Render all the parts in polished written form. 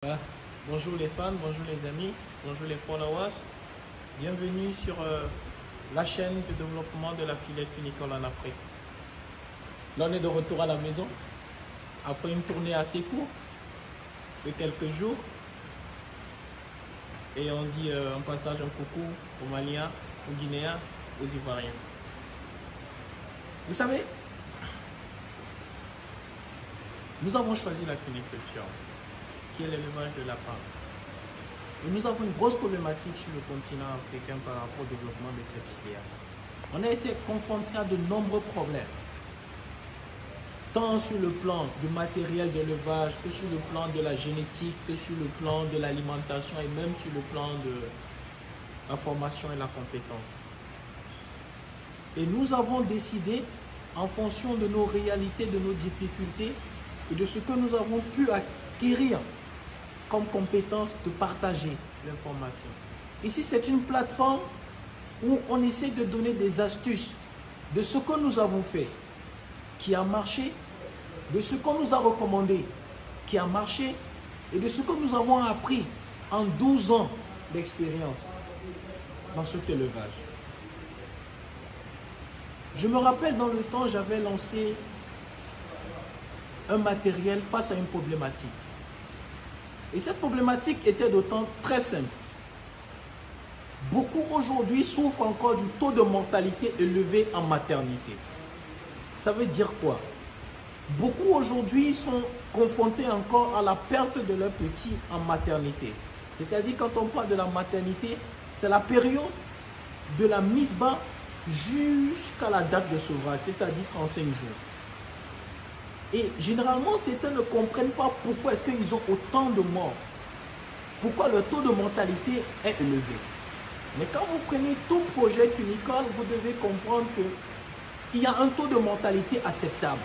Voilà. Bonjour les fans, bonjour les amis, bonjour les followers. Bienvenue sur la chaîne de développement de la filière cunicole en Afrique. Là, on est de retour à la maison après une tournée assez courte de quelques jours. Et on dit en passage un coucou aux Maliens, aux Guinéens, aux Ivoiriens. Vous savez, nous avons choisi la cuniculture, qui est l'élevage de lapins. Et nous avons une grosse problématique sur le continent africain par rapport au développement de cette filière. On a été confronté à de nombreux problèmes, tant sur le plan du matériel d'élevage, que sur le plan de la génétique, que sur le plan de l'alimentation et même sur le plan de la formation et la compétence. Et nous avons décidé, en fonction de nos réalités, de nos difficultés et de ce que nous avons pu acquérir comme compétence, de partager l'information. Ici, c'est une plateforme où on essaie de donner des astuces de ce que nous avons fait, qui a marché, de ce qu'on nous a recommandé, qui a marché, et de ce que nous avons appris en 12 ans d'expérience dans cet élevage. Je me rappelle, dans le temps, j'avais lancé un matériel face à une problématique. Et cette problématique était d'autant très simple. Beaucoup aujourd'hui souffrent encore du taux de mortalité élevé en maternité. Ça veut dire quoi? Beaucoup aujourd'hui sont confrontés encore à la perte de leurs petits en maternité. C'est-à-dire, quand on parle de la maternité, c'est la période de la mise bas jusqu'à la date de sevrage, c'est-à-dire 35 jours. Et généralement, certains ne comprennent pas pourquoi est-ce qu'ils ont autant de morts. Pourquoi le taux de mortalité est élevé. Mais quand vous prenez tout projet cunicole, vous devez comprendre qu'il y a un taux de mortalité acceptable,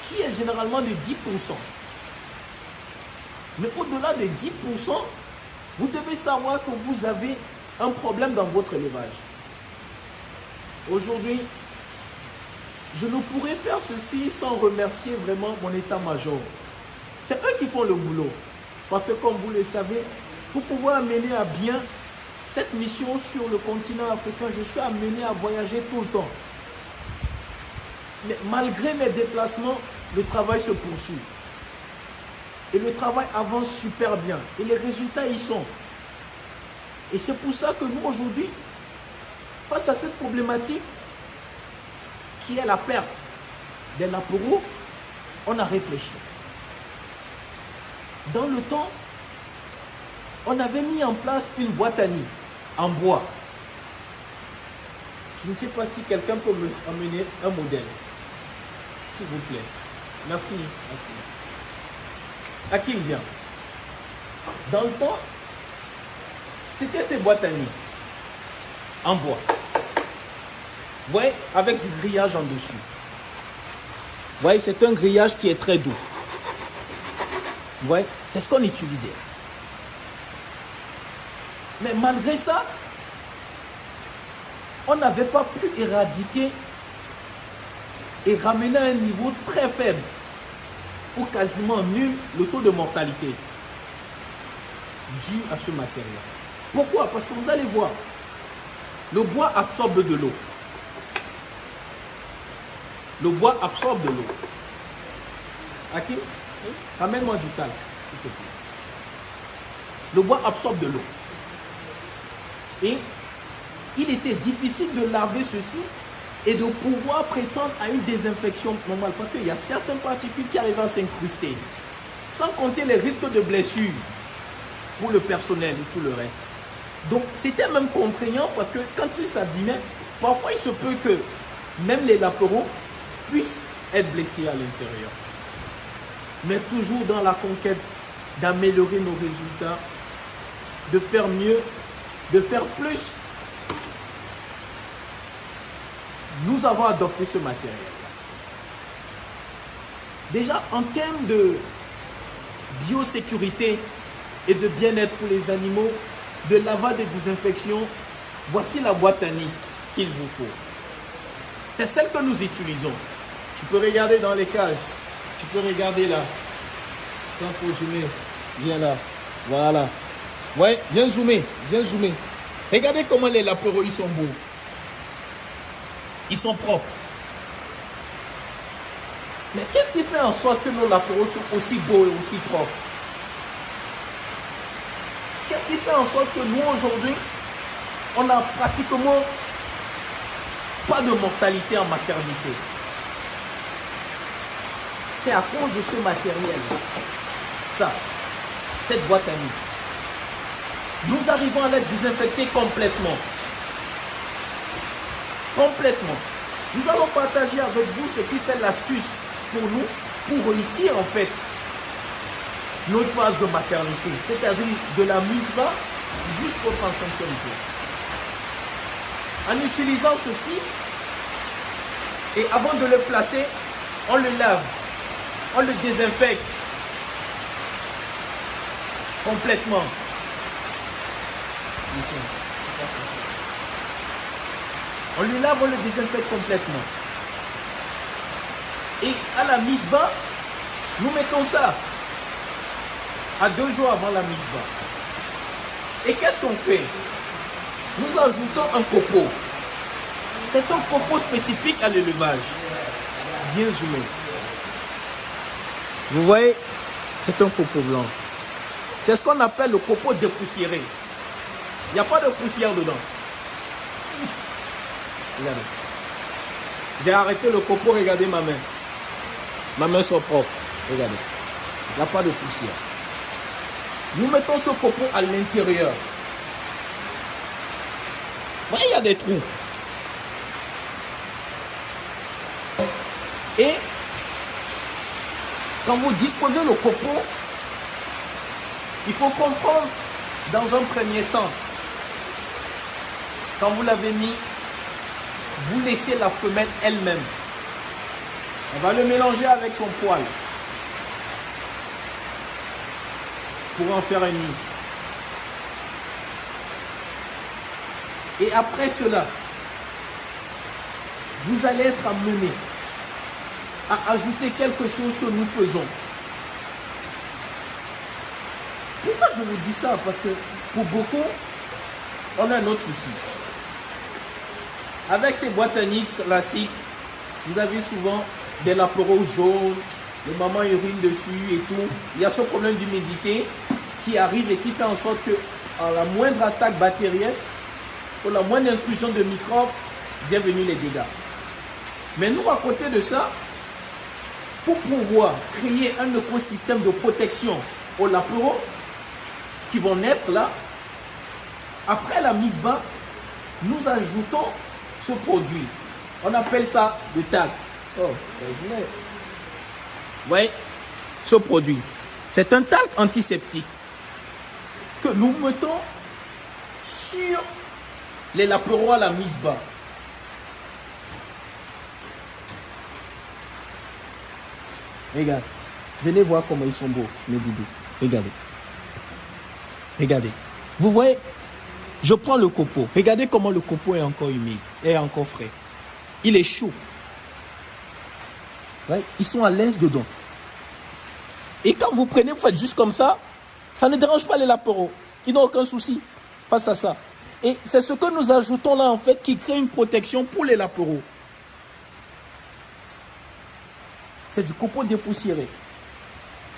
qui est généralement de 10%. Mais au-delà de 10%, vous devez savoir que vous avez un problème dans votre élevage. Aujourd'hui, je ne pourrais faire ceci sans remercier vraiment mon état-major. C'est eux qui font le boulot. Parce que, comme vous le savez, pour pouvoir mener à bien cette mission sur le continent africain, je suis amené à voyager tout le temps. Mais malgré mes déplacements, le travail se poursuit. Et le travail avance super bien. Et les résultats y sont. Et c'est pour ça que nous, aujourd'hui, face à cette problématique, qui est la perte des lapereaux, on a réfléchi. Dans le temps, on avait mis en place une boîte à nid en bois. Je ne sais pas si quelqu'un peut me amener un modèle. S'il vous plaît. Merci. À qui il vient? Dans le temps, c'était ces boîtes à nid en bois. Vous voyez, avec du grillage en dessus. Vous voyez, c'est un grillage qui est très doux. Vous voyez, c'est ce qu'on utilisait. Mais malgré ça, on n'avait pas pu éradiquer et ramener à un niveau très faible ou quasiment nul le taux de mortalité dû à ce matériel. Pourquoi? Parce que vous allez voir, le bois absorbe de l'eau. Le bois absorbe de l'eau. Hakim, ramène-moi du talc, s'il te plaît. Le bois absorbe de l'eau. Et il était difficile de laver ceci et de pouvoir prétendre à une désinfection normale. Parce qu'il y a certaines particules qui arrivent à s'incruster. Sans compter les risques de blessures pour le personnel et tout le reste. Donc c'était même contraignant parce que quand il s'abîmait, parfois il se peut que même les lapereaux puissent être blessés à l'intérieur. Mais toujours dans la conquête d'améliorer nos résultats, de faire mieux, de faire plus, nous avons adopté ce matériel. Déjà, en termes de biosécurité et de bien-être pour les animaux, de lavage et de désinfection, voici la boîte à nid qu'il vous faut. C'est celle que nous utilisons. Tu peux regarder dans les cages. Tu peux regarder là. Sans trop zoomer. Viens là. Voilà. Ouais, viens zoomer. Viens zoomer. Regardez comment les lapereaux, ils sont beaux. Ils sont propres. Mais qu'est-ce qui fait en sorte que nos lapereaux sont aussi beaux et aussi propres? Qu'est-ce qui fait en sorte que nous, aujourd'hui, on n'a pratiquement pas de mortalité en maternité? C'est à cause de ce matériel. Ça, cette boîte à nuit. Nous arrivons à la désinfecter complètement. Complètement. Nous allons partager avec vous ce qui fait l'astuce pour nous, pour réussir en fait notre phase de maternité, c'est-à-dire de la mise bas jusqu'au 35e jour. En utilisant ceci, et avant de le placer, on le lave, on le désinfecte complètement. On le lave, on le désinfecte complètement. Et à la mise bas, nous mettons ça à 2 jours avant la mise bas. Et qu'est-ce qu'on fait? Nous ajoutons un copeau. C'est un copeau spécifique à l'élevage. Bien zoomé. Vous voyez, c'est un copeau blanc. C'est ce qu'on appelle le copeau dépoussiéré. Il n'y a pas de poussière dedans. Regardez. J'ai arrêté le copeau, regardez ma main. Ma main sont propres. Regardez. Il n'y a pas de poussière. Nous mettons ce copeau à l'intérieur. Vous voyez, il y a des trous. Et quand vous disposez le copeau, il faut comprendre dans un premier temps, quand vous l'avez mis, vous laissez la femelle elle-même. On va le mélanger avec son poil pour en faire un nid. Et après cela, vous allez être amené à ajouter quelque chose que nous faisons. Pourquoi je vous dis ça? Parce que pour beaucoup, on a un autre souci. Avec ces boîtes à nids classiques, vous avez souvent des lapereaux jaunes, les mamans urinent dessus et tout. Il y a ce problème d'humidité qui arrive et qui fait en sorte que à la moindre attaque bactérienne, ou la moindre intrusion de microbes, bienvenue les dégâts. Mais nous, à côté de ça, pour pouvoir créer un écosystème de protection aux lapereaux qui vont naître là, après la mise bas, nous ajoutons ce produit. On appelle ça le talc. Oh, vous voyez, ce produit, c'est un talc antiseptique que nous mettons sur les lapereaux à la mise bas. Regarde, venez voir comment ils sont beaux, mes bébés. Regardez. Regardez. Vous voyez, je prends le copeau. Regardez comment le copeau est encore humide, est encore frais. Il est chaud. Ouais, ils sont à l'aise dedans. Et quand vous prenez, vous faites juste comme ça ne dérange pas les lapereaux. Ils n'ont aucun souci face à ça. Et c'est ce que nous ajoutons là, en fait, qui crée une protection pour les lapereaux. C'est du copeau dépoussiéré,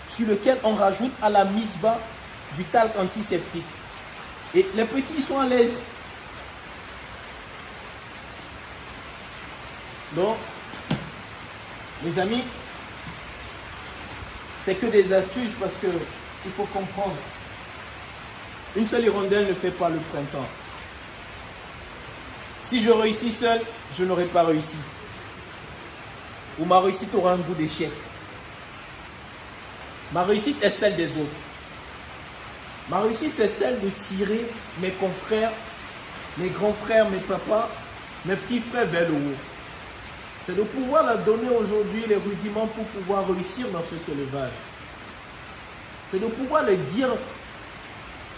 sur lequel on rajoute à la mise bas du talc antiseptique. Et les petits sont à l'aise. Donc, mes amis, c'est que des astuces parce que il faut comprendre. Une seule hirondelle ne fait pas le printemps. Si je réussis seul, je n'aurais pas réussi. Ou ma réussite aura un goût d'échec. Ma réussite est celle des autres. Ma réussite, c'est celle de tirer mes confrères, mes grands frères, mes papas, mes petits frères vers le haut. C'est de pouvoir leur donner aujourd'hui les rudiments pour pouvoir réussir dans cet élevage. C'est de pouvoir leur dire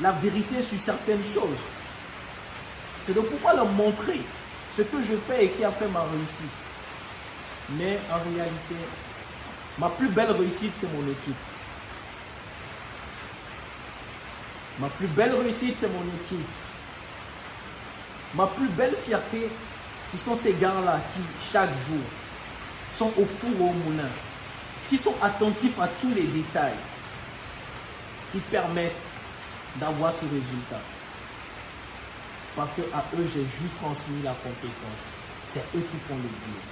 la vérité sur certaines choses. C'est de pouvoir leur montrer ce que je fais et qui a fait ma réussite. Mais en réalité, ma plus belle réussite, c'est mon équipe. Ma plus belle réussite, c'est mon équipe. Ma plus belle fierté, ce sont ces gars-là qui, chaque jour, sont au four ou au moulin, qui sont attentifs à tous les détails, qui permettent d'avoir ce résultat. Parce qu'à eux, j'ai juste transmis la compétence. C'est eux qui font le boulot.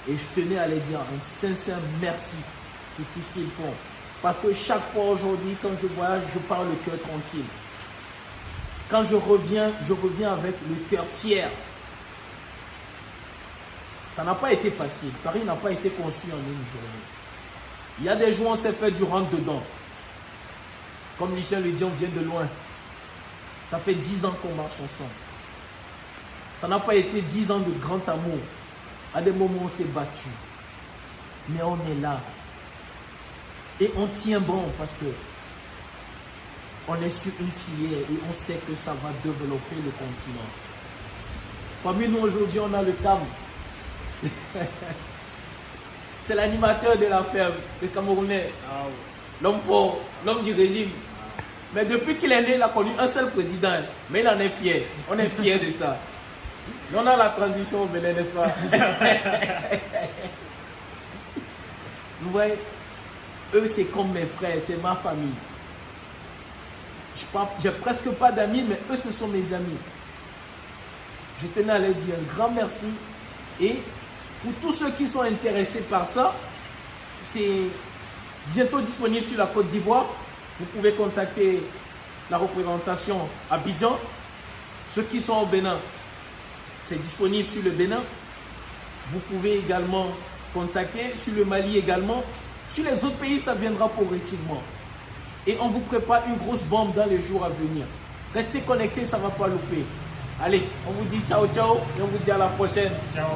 Et je tenais à les dire un sincère merci pour tout ce qu'ils font. Parce que chaque fois aujourd'hui, quand je voyage, je pars le cœur tranquille. Quand je reviens avec le cœur fier. Ça n'a pas été facile. Paris n'a pas été conçu en une journée. Il y a des jours où on s'est fait du rentre-dedans. Comme Michel le dit, on vient de loin. Ça fait 10 ans qu'on marche ensemble. Ça n'a pas été 10 ans de grand amour. À des moments, on s'est battu. Mais on est là. Et on tient bon parce que on est sur une filière et on sait que ça va développer le continent. Parmi nous aujourd'hui, on a le CAM. C'est l'animateur de la ferme, le Camerounais. L'homme fort, l'homme du régime. Mais depuis qu'il est né, il a connu un seul président. Mais il en est fier. On est fier de ça. Mais on a la transition au Bénin, n'est-ce pas? Vous voyez, eux, c'est comme mes frères, c'est ma famille. J'ai presque pas d'amis, mais eux, ce sont mes amis. Je tenais à leur dire un grand merci. Et pour tous ceux qui sont intéressés par ça, c'est bientôt disponible sur la Côte d'Ivoire. Vous pouvez contacter la représentation à Abidjan. Ceux qui sont au Bénin, c'est disponible sur le Bénin. Vous pouvez également contacter sur le Mali également. Sur les autres pays, ça viendra progressivement. Et on vous prépare une grosse bombe dans les jours à venir. Restez connectés, ça ne va pas louper. Allez, on vous dit ciao ciao et on vous dit à la prochaine. Ciao.